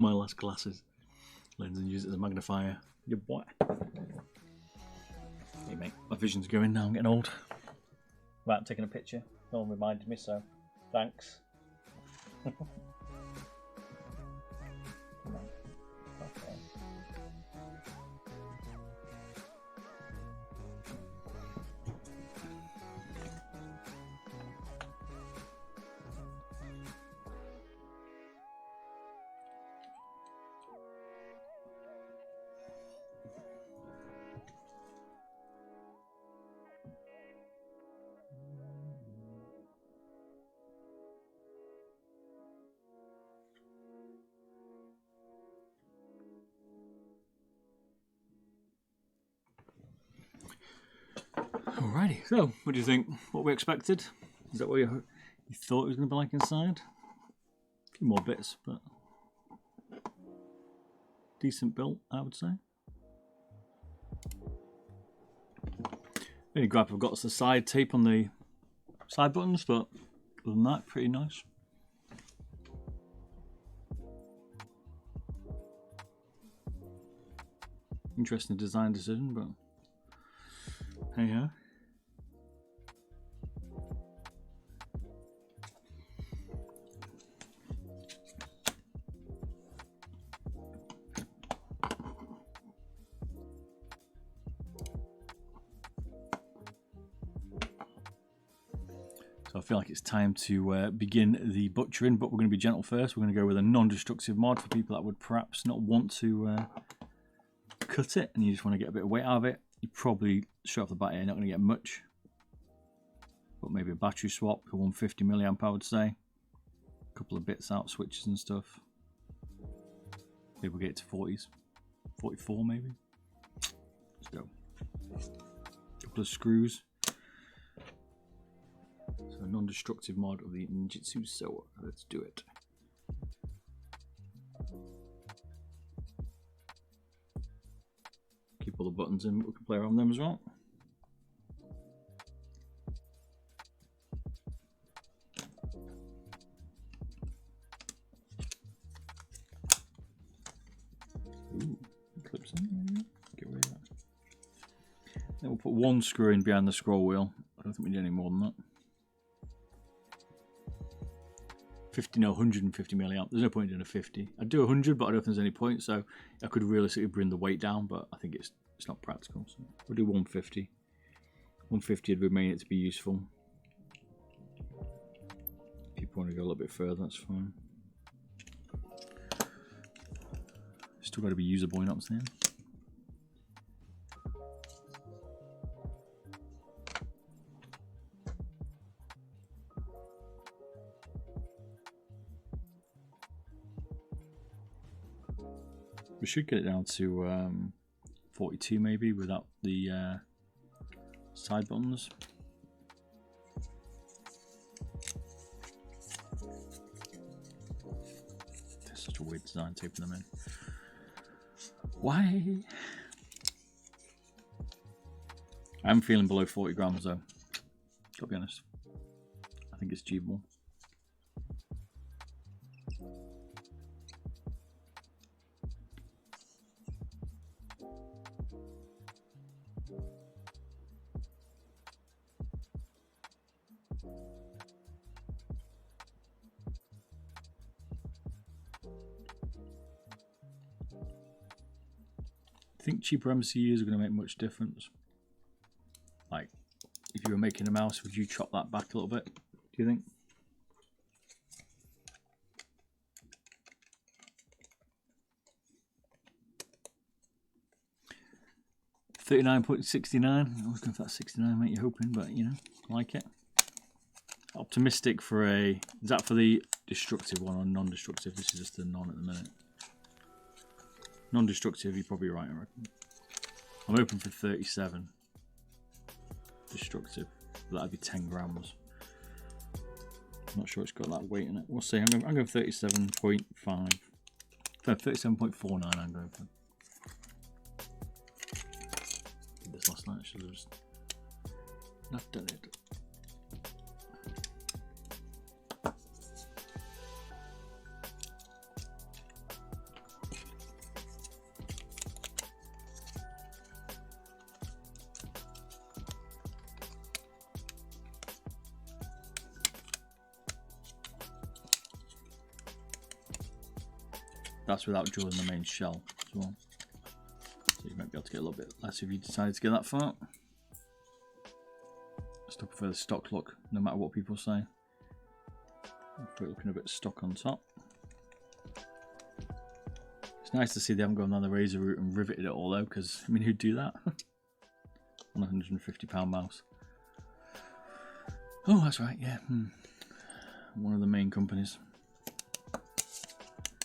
my last glasses lens and use it as a magnifier. Yeah, boy. Hey mate, my vision's going now. I'm getting old. Right, I'm taking a picture. No one reminded me, so thanks. Okay. Alrighty, so what do you think? What we expected? Is that what you thought it was going to be like inside? A few more bits, but decent built, I would say. The only gripe I've got is the side tape on the side buttons, but other than that, pretty nice. Interesting design decision, but hey ho. So I feel like it's time to begin the butchering, but we're going to be gentle first. We're going to go with a non-destructive mod for people that would perhaps not want to cut it and you just want to get a bit of weight out of it. You probably, straight off the bat here, not going to get much. But maybe a battery swap for 150 milliamp, I would say. A couple of bits out, switches and stuff. Maybe we'll get it to 40s. 44 maybe. Let's go. A couple of screws. So a non-destructive mod of the Ninjitsu Soa. Let's do it. Keep all the buttons in, but we can play around them as well. Ooh, clips in. Get rid of that. Then we'll put one screw in behind the scroll wheel. I don't think we need any more than that. 50, no, 150 milliamp. There's no point in doing a 50. I'd do 100, but I don't think there's any point. So I could realistically bring the weight down, but I think it's not practical. So we'll do 150. 150 would remain it to be useful. If you want to go a little bit further, that's fine. Still got to be usable, you know what I'm saying? We should get it down to 42 maybe without the side buttons. There's such a weird design taping them in. Why? I'm feeling below 40 grams though. Gotta be honest. I think it's achievable. I think cheaper MCUs are going to make much difference. Like, if you were making a mouse, would you chop that back a little bit? Do you think? $39.69. I was going for that 69, mate. You're hoping, but you know, like it. Optimistic for a. Is that for the destructive one or non-destructive? This is just the non at the minute. Non-destructive, you're probably right, I reckon. I'm hoping for 37. Destructive. That'd be 10 grams. I'm not sure it's got that weight in it. We'll see. I'm going 37.5. 37.49 I'm going for. Did this last night, I should have just not done it. that's without drilling the main shell as well. So you might be able to get a little bit less if you decide to get that far. I still prefer the stock look, no matter what people say. I prefer it looking a bit stock on top. It's nice to see they haven't gone down the razor route and riveted it all though, because I mean, who'd do that? On a £150 mouse. Oh, that's right, yeah. One of the main companies.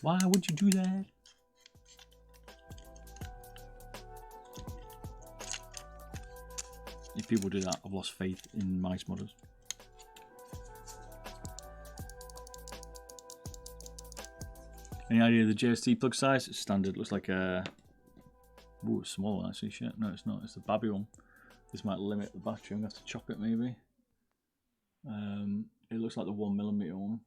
Why would you do that? If people do that, I've lost faith in mice modders. Any idea of the JST plug size? It's standard. Looks like a... Ooh, it's small one actually. Shit, no, it's not. It's the babby one. This might limit the battery. I'm going to have to chop it maybe. It looks like the 1mm one.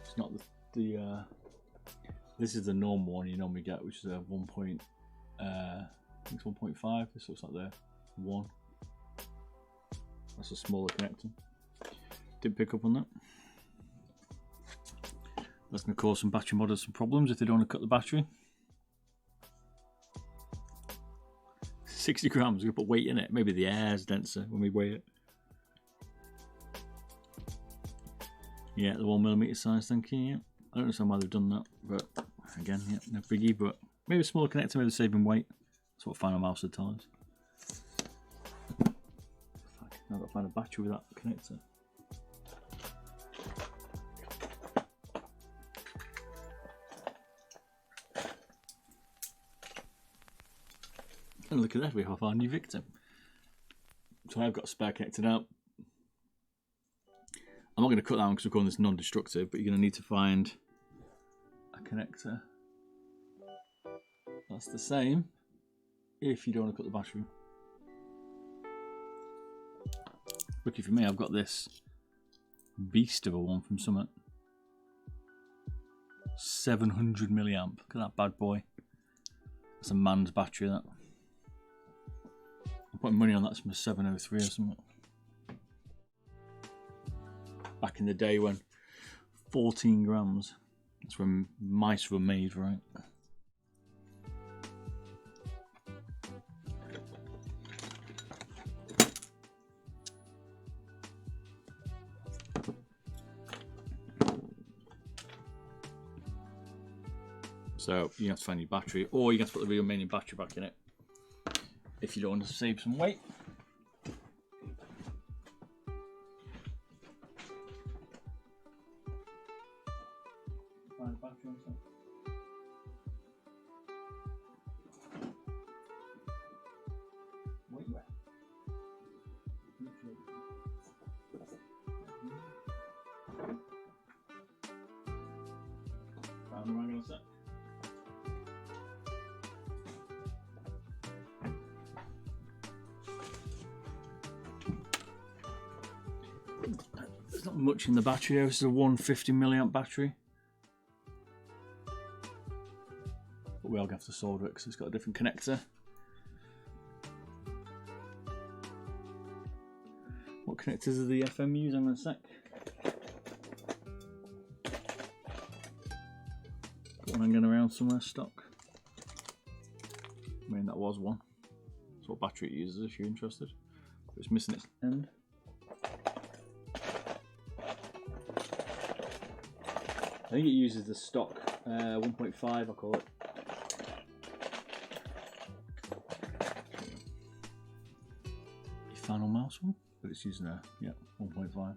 It's not the this is the normal one you normally get, which is a 1. I think it's 1.5. This looks like the 1. That's a smaller connector. Didn't pick up on that. That's going to cause some battery modders some problems if they don't want to cut the battery. 60 grams, we're going to put weight in it. Maybe the air is denser when we weigh it. Yeah, the 1mm size, thank you. Yeah. I don't understand why they've done that, but again, yeah, no biggie. But maybe a smaller connector, maybe saving weight. That's what Final Mouse would tell us. Fuck, now I've got to find a battery with that connector. And look at that, we have our new victim. So I've got a spare connector now. I'm not going to cut that one because we're calling this non-destructive, but you're going to need to find a connector that's the same if you don't want to cut the battery. Lucky for me, I've got this beast of a one from Summit. 700 milliamp. Look at that bad boy. That's a man's battery, that. I'm putting money on that's from a 703 or something. Back in the day when 14 grams, that's when mice were made, right? So you have to find your battery, or you have to put the real main battery back in it if you don't want to save some weight. Find a battery on top. Where you at? Found the right on set. There's not much in the battery. This is a 150 milliamp battery. But we all have to solder it because it's got a different connector. What connectors are the FM use? I'm in a sec. Got one hanging around somewhere stock. I mean, that was one. That's what battery it uses if you're interested. But it's missing its end. I think it uses the stock 1.5, I call it. Your Final Mouse one, but it's using a 1.5.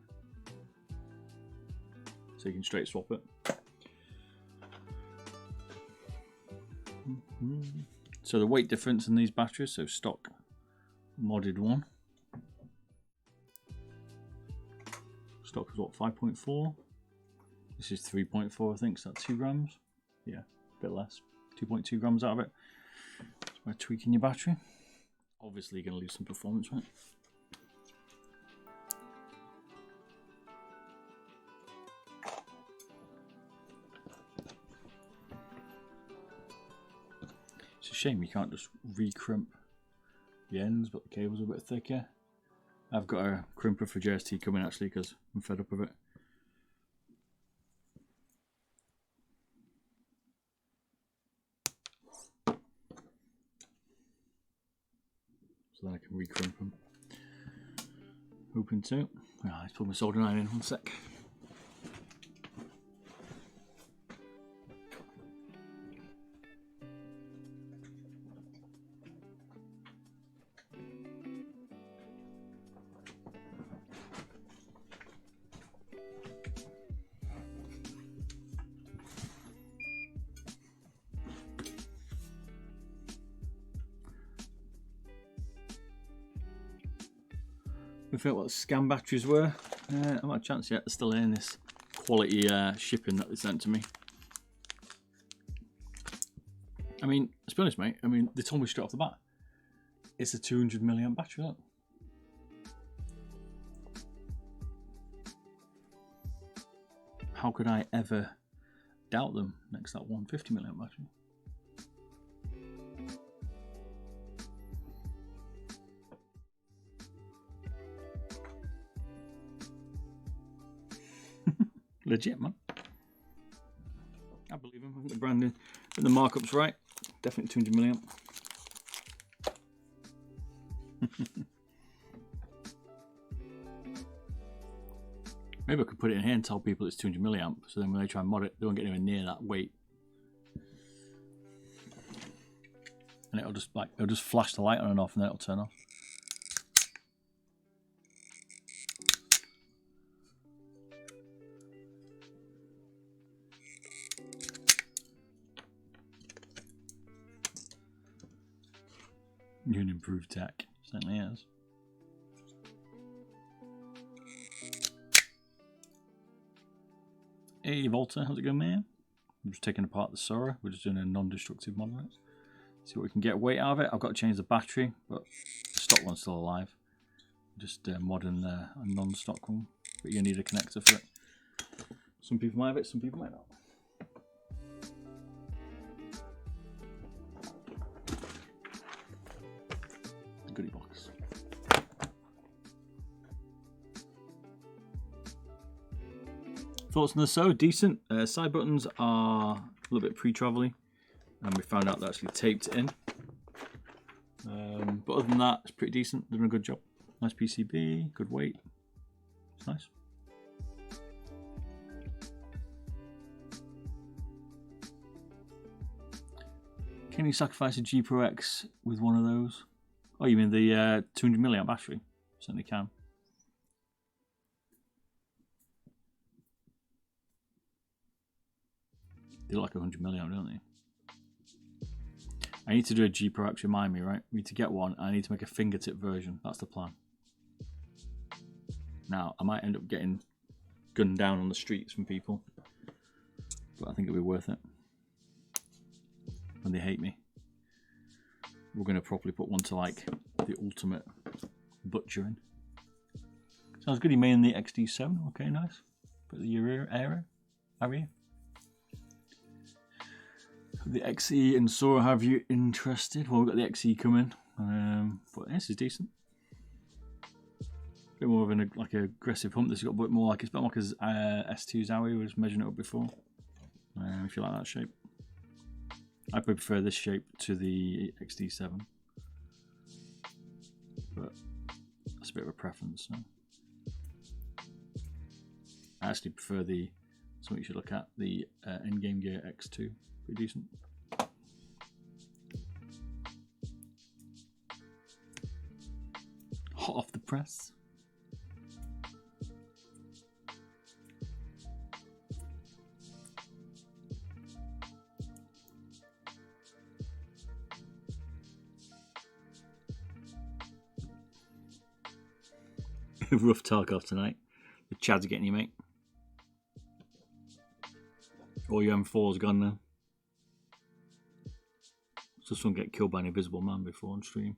So you can straight swap it. So the weight difference in these batteries, so stock modded one. Stock is what, 5.4? This is 3.4, I think, so that's 2 grams. Yeah, a bit less. 2.2 grams out of it. So by tweaking your battery. Obviously, you're going to lose some performance, right? It's a shame you can't just re-crimp the ends, but the cable's a bit thicker. I've got a crimper for JST coming actually because I'm fed up with it. so then I can recrimp them. Hoping to. Let's put my soldering iron in 1 sec. We forgot what the scan batteries were. I've not had a chance yet. They're still in this quality shipping that they sent to me. I mean, let's be honest, mate. I mean, they told me straight off the bat. It's a 200 milliamp battery, look. How could I ever doubt them next to that 150 milliamp battery? Legit, man. I believe him. I think the branding and the markup's right. Definitely 200 milliamp. Maybe I could put it in here and tell people it's 200 milliamp, so then when they try and mod it, they won't get anywhere near that weight. And it'll just flash the light on and off, and then it'll turn off. New and improved tech, certainly is. Hey Volta, how's it going, man? I'm just taking apart the Sora. We're just doing a non-destructive model. See what we can get weight out of it. I've got to change the battery, but the stock one's still alive. Just modding a non-stock one, but you need a connector for it. Some people might have it, some people might not. Goodie box. Thoughts on the sew? Decent. Side buttons are a little bit pre-travel-y, and we found out they're actually taped in. But other than that, it's pretty decent. Doing a good job. Nice PCB, good weight. It's nice. Can you sacrifice a G Pro X with one of those? Oh, you mean the 200 milliamp battery? Certainly can. They look like 100 milliamp, don't they? I need to do a G Pro X, remind me, right? We need to get one. I need to make a fingertip version. That's the plan. Now, I might end up getting gunned down on the streets from people, but I think it'll be worth it when they hate me. We're going to properly put one to like the ultimate butchering. Sounds good. He made in the XD7. Okay, nice. Put the area. The XE and Sora have you interested? Well, we've got the XE coming, but this is decent. A bit more of an aggressive hump. This has got a bit more like, it's a bit more like his S2 Zowie. We was measuring it up before. If you like that shape, I prefer this shape to the XD7, but that's a bit of a preference. So. I actually prefer the something you should look at, the Endgame Gear X2. Pretty decent. Hot off the press. Rough Tarkov tonight. The Chad's getting you, mate. All your M4's gone now. Just don't get killed by an invisible man before on stream.